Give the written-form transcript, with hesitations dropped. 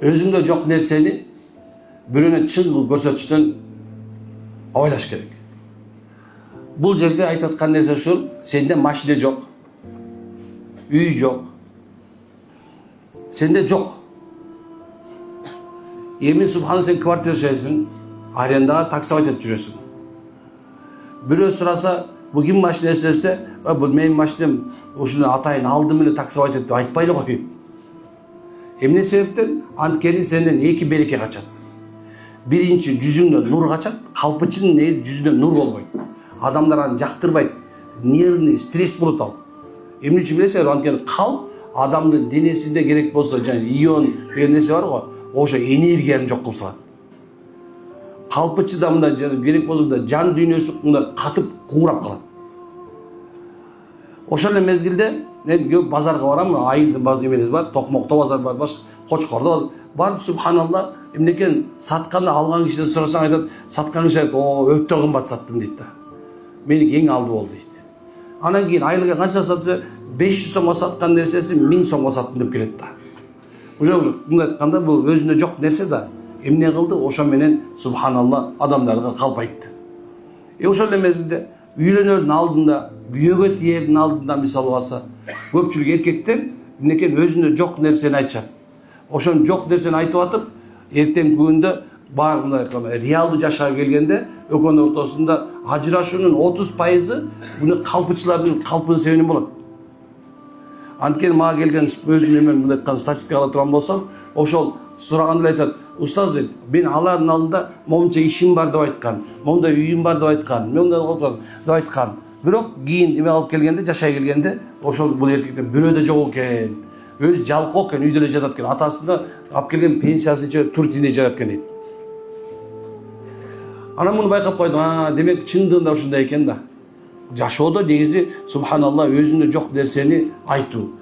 Özüңдө жок нерсени бирөөнө чын кылып көрсөтүштөн ойлош керек. Бул жерде айтып аткан нерсе ушул: сенде машина жок, үй жок, сенде жок. Эми субхана сен квартира жайсың, арендага таксовать этип жүрөсүң. Бирөө сураса, бул ким машинасы десе, бул менин машинам, ушуну атайын алдым эле таксовать этип айтпай эле коюп. Эмне себептен? Анткени сенден эки береке качат. Биринчи, жүзүңдөн нур качат, калпычынын негизи жүзүнөн нур болбойт. Адамдар аны жактырбайт, нервный стресс болот ал. Эмне үчүн билесиңер? Анткени калп адамдын денесинде керек болсо, жана ион деген нерсе бар го, ошо энергияны жок кылып салат. Калпычыда мындай керек болсо жан дүйнөсү мындай катып куурап калат. Ошол эле мезгилде мен көп базарга барам, айылдын базар эмелер бар, Токмокто базар бар, башка Кочкордо базар. Барып субханалла, эмнекен сатканды алган кишиден сурасаң айтат, саткан киши айтат, "О, өтө кымбат саттым" дейт да. Меники эң алды болду дейт. Анан кийин айылга канча сатса, 500 сомго саткан нерсесин 1000 сомго саттым деп келет да. Уже мындай айтканда бул өзүндө жок нерсе да. Эмне кылды? Ошо менен субханалла адамдарга калп айтты. Ошол эле мезгилде үйлөнөрдүн алдында, күйөөгө тиердин алдында мисалы алса, көпчүлүк эркектер эмнекен өзүндө жок нерсени айтышат. Ошон жок нерсени айтып атып, эртең күндө баарындай реалдуу жашап келгенде экөөнүн ортосунда ажырашуунун 30% буну калпычылардын калпынын себебинен болот. Анткени мага келген өзүм эмен мындай айткан статистика ала турган болсом, ошол сураганда айтат, "Устаз" дейт, "Мен алардын алдында момунча ишим бар" деп айткан, "Момундай үйүм бар" деп айткан, "Момундай отурам" деп айткан. Бирок кийин эме алып келгенде, жашай келгенде, ошол бул эркектер бирөө да жок экен. Өзү жалкоо экен, үйдө эле жатат экен. Атасына алып келген пенсиясы же туртине жатат экен дейт. Анан муну байкап койдум, демек чындыгында ушундай экен да. Жашоодо негизи субханалла өзүндө жок нерсени айтуу.